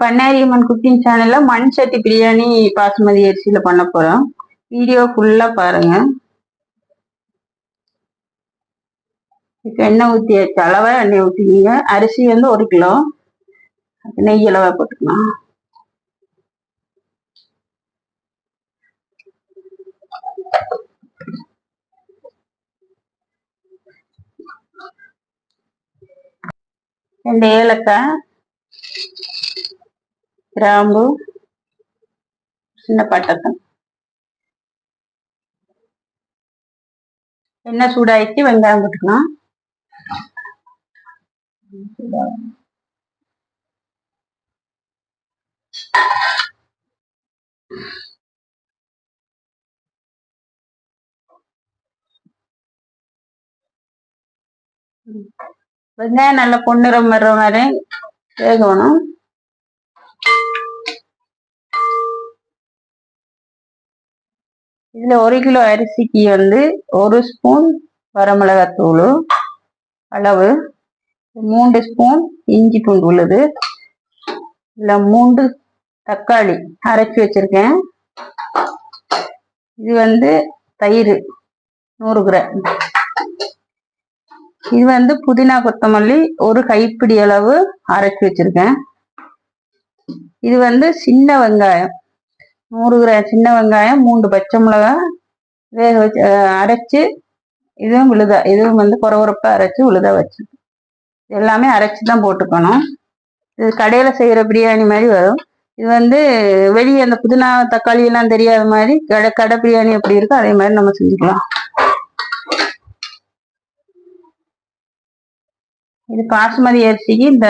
Bannariamman cooking சேனல்ல மண் சட்டி பிரியாணி பாசுமதி அரிசியில பண்ண போறோம். வீடியோ ஃபுல்லா பாருங்க. இப்போ எண்ணெய் ஊற்றியாச்சு, அளவா எண்ணெய் ஊற்றிக்கிங்க. அரிசி வந்து 1 கிலோ, நெய் அளவா போட்டுக்கலாம். ரெண்டு ஏலக்காய், கிராம்பு, சின்ன பட்டை. எண்ணெய் சூடாயிடுச்சு, வெங்காயம் போட்டுக்கலாம். வெங்காயம் நல்லா பொன்னிறம் வர்ற மாதிரி வேகணும். இதுல 1 கிலோ அரிசிக்கு வந்து 1 ஸ்பூன் வரமிளகாத்தூள் அளவு, 3 ஸ்பூன் இஞ்சி பூண்டு விழுது, இல்ல 3 தக்காளி அரைச்சி வச்சிருக்கேன். இது வந்து தயிர் 100 கிராம். இது வந்து புதினா கொத்தமல்லி 1 கைப்பிடி அளவு அரைச்சி வச்சிருக்கேன். இது வந்து சின்ன வெங்காயம் 100 கிராம் சின்ன வெங்காயம், 3 பச்சை மிளகாய் வேக வச்சு அரைச்சு, இதுவும் விழுதா, இதுவும் வந்து குறகுறப்பா அரைச்சு விழுதா வச்சு, எல்லாமே அரைச்சு தான் போட்டுக்கணும். இது கடையில செய்யற பிரியாணி மாதிரி வரும். இது வந்து வெளியே அந்த புதினா தக்காளி எல்லாம் தெரியாத மாதிரி கடை பிரியாணி எப்படி இருக்கோ அதே மாதிரி நம்ம செஞ்சுக்கலாம். இது பாசுமதி அரிசிக்கு இந்த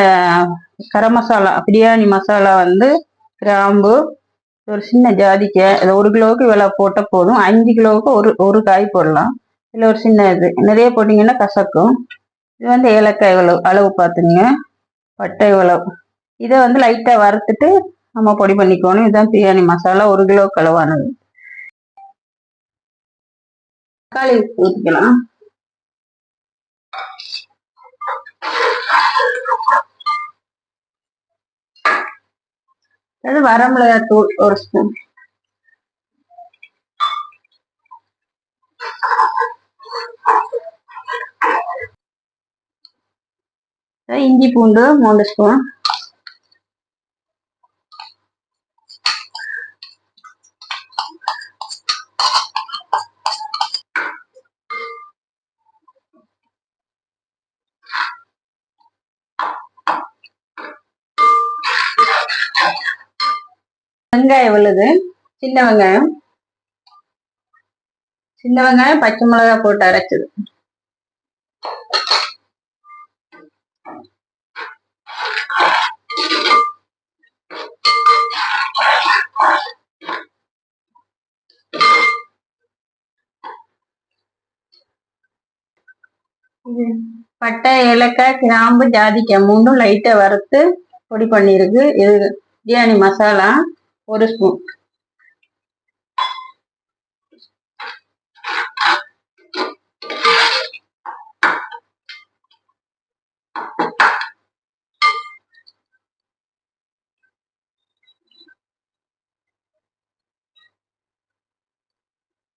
கரம் மசாலா பிரியாணி மசாலா வந்து கிராம்பு, ஒரு சின்ன ஜாதிக்காய், 1 கிலோவுக்கு இவ்வளோ போட்டால் போதும். 5 கிலோவுக்கு ஒரு காய் போடலாம். இல்லை ஒரு சின்ன இது நிறைய போட்டிங்கன்னா கசக்கும். இது வந்து ஏலக்காய் அளவு பார்த்துங்க, பட்டை அளவு. இதை வந்து லைட்டாக வறுத்துட்டு நம்ம பொடி பண்ணிக்கணும். இதுதான் பிரியாணி மசாலா, 1 கிலோ அளவானது. தக்காளி ஊற்றிக்கலாம். அது வரமிளகாத்தூள் 1 ஸ்பூன், இஞ்சி பூண்டு 3 ஸ்பூன், வெங்காயம் விழுது, சின்ன வெங்காயம் பச்சை மிளகாய் போட்டு அரைச்சது. பட்டை, ஏலக்காய், கிராம்பு, ஜாதிக்காய் 3ம் லைட்டா வறுத்து பொடி பண்ணிருக்கு. இது பிரியாணி மசாலா 1 ஸ்பூன்.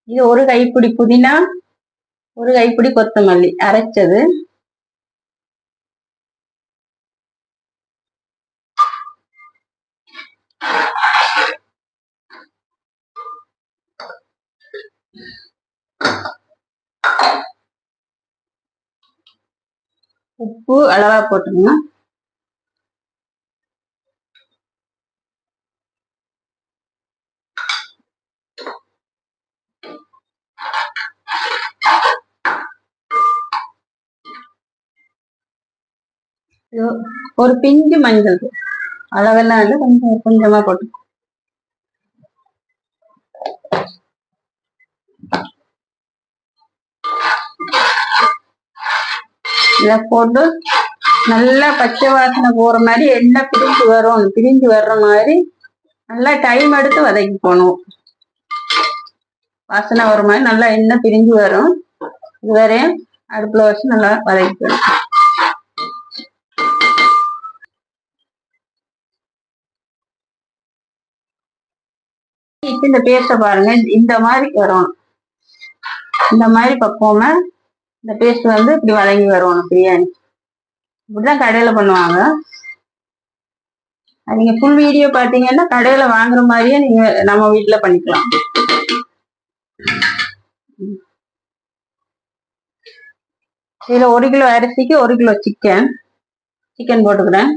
இது 1 கைப்பிடி புதினா, 1 கைப்பிடி கொத்தமல்லி அரைச்சது. உப்பு அளவா போட்டுருங்க. ஒரு பிஞ்சு மஞ்சள், அளவெல்லாம் இல்லை, கொஞ்சமா போட்டு இதை போட்டு நல்லா பச்சை வாசனை போற மாதிரி எண்ணெய் பிரிஞ்சு வர்ற மாதிரி நல்லா டைம் எடுத்து வதக்கி போகணும். வாசனை வர மாதிரி நல்லா எண்ணெய் பிரிஞ்சு வரும். இது வரையும் அடுப்புல வச்சு நல்லா வதக்கிக்கணும். இந்த பேஸ்ட பாருங்க, இந்த மாதிரி வரணும். இந்த மாதிரி பக்குவமா இந்த பேஸ்ட் வந்து இப்படி வதங்கி வரணும். பிரியாணி இப்படிதான் கடையில பண்ணுவாங்க. நீங்க ஃபுல் வீடியோ பாத்தீங்கன்னா கடையில வாங்குற மாதிரியே நீங்க நம்ம வீட்டுல பண்ணிக்கலாம். இதுல 1 கிலோ அரிசிக்கு 1 கிலோ சிக்கன் போட்டுக்கிறேன்.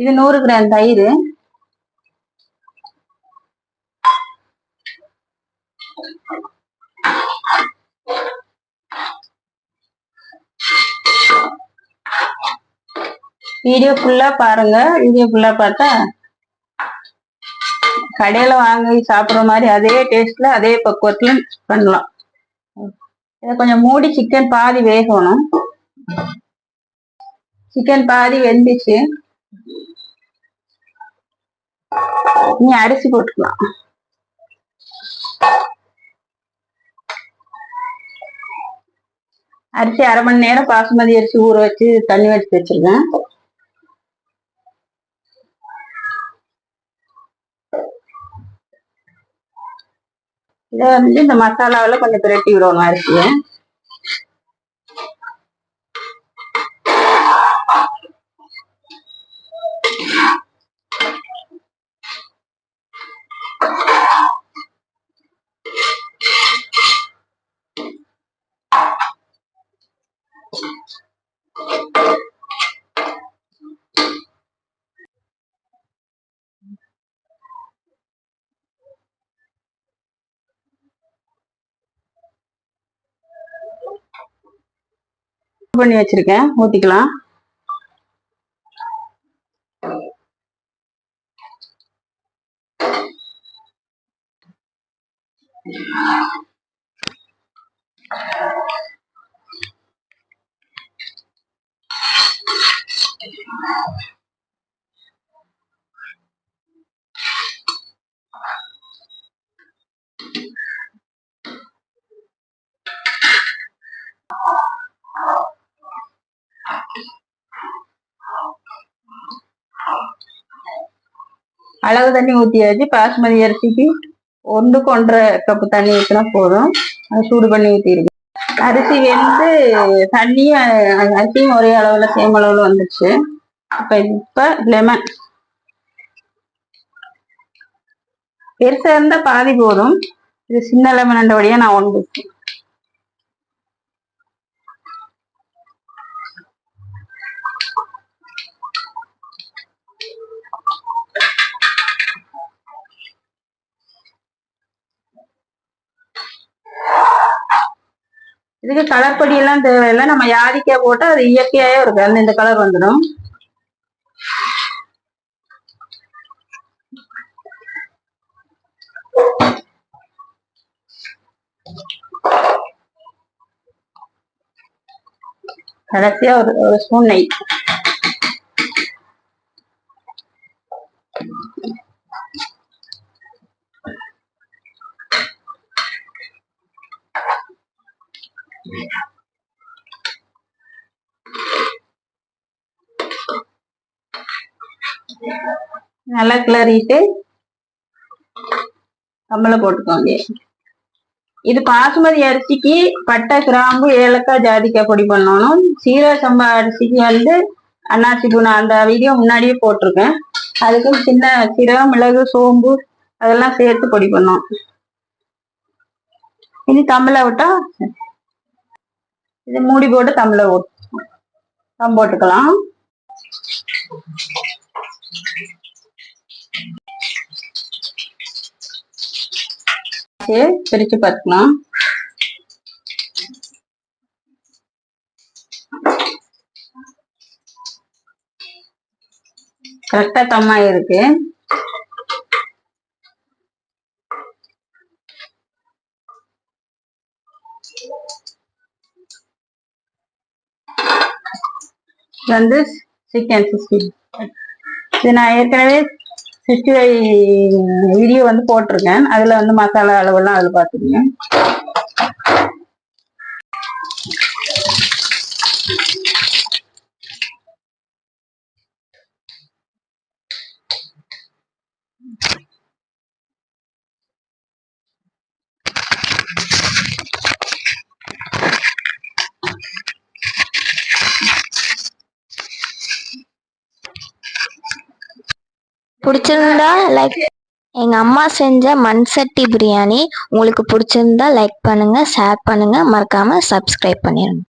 இது 100 கிராம் தயிர், வீடியோ ஃபுல்லா பாருங்க. வீடியோ ஃபுல்லா பார்த்தா கடையில வாங்கி சாப்பிடுற மாதிரி அதே டேஸ்ட்ல அதே பக்குவத்துல பண்ணலாம். இதை கொஞ்சம் மூடி சிக்கன் பாதி வேகணும். சிக்கன் பாதி வெந்துச்சு. நீ அரிசி போட்டுக்கலாம். அரிசி 1/2 மணி நேரம் பாசுமதி அரிசி ஊற வச்சு தண்ணி வச்சு வச்சிருக்கேன். இதை வந்து இந்த மசாலாவில கொஞ்சம் பிரட்டி விடணும் அரிசியை. பண்ணி வச்சிருக்கேன், ஊத்திக்கலாம். அளவு தண்ணி ஊத்தியாச்சு. பாசுமதி அரிசிக்கு 1க்கு 1.5 கப்பு தண்ணி ஊற்றினா போதும். அது சூடு பண்ணி ஊற்றிருக்கு. அரிசி வெந்து தண்ணியும் அரிசியும் ஒரே அளவுல சேம் அளவுல வந்துச்சு. இப்ப லெமன் பெருசா இருந்தா பாதி போதும். இது சின்ன லெமன் வழியா நான் 1 இதுக்கு கலர் பொடி எல்லாம் தேவையில்லை. நம்ம யாதிக்காய் போட்டா அது இயற்கையாவே இருக்கு. அந்த இந்த கலர் வந்துடும். கடைசியா ஒரு ஸ்பூன் நெய். நல்லா கிளறிட்டு கம்மல போட்டுக்கோங்க. இது பாசுமதி அரிசிக்கு பட்டை, கிராம்பு, ஏலக்காய், ஜாதிக்காய் பொடி பண்ணணும். சீரக சம்பா அரிசிக்கு வந்து அன்னாசி பூனா அந்த வீடியோ முன்னாடியே போட்டிருக்கேன். அதுக்கு சின்ன சீரகம், மிளகு, சோம்பு அதெல்லாம் சேர்த்து பொடி பண்ணோம். இனி தம்மில விட்டா இது மூடி போட்டு தம் போட்டுக்கலாம். பிரிச்சு பார்த்துக்கலாம். கரெக்டா தம்மா இருக்கு. இது வந்து சிக்கன் 60. இது நான் ஏற்கனவே 65 வீடியோ வந்து போட்டிருக்கேன். அதுல வந்து மசாலா அளவெல்லாம் அதுல பாத்துக்கீங்க. பிடிச்சிருந்தா லைக். எங்க அம்மா செஞ்ச மண் சட்டி பிரியாணி உங்களுக்கு பிடிச்சிருந்தா லைக் பண்ணுங்க, ஷேர் பண்ணுங்க, மறக்காம சப்ஸ்கிரைப் பண்ணிடுங்க.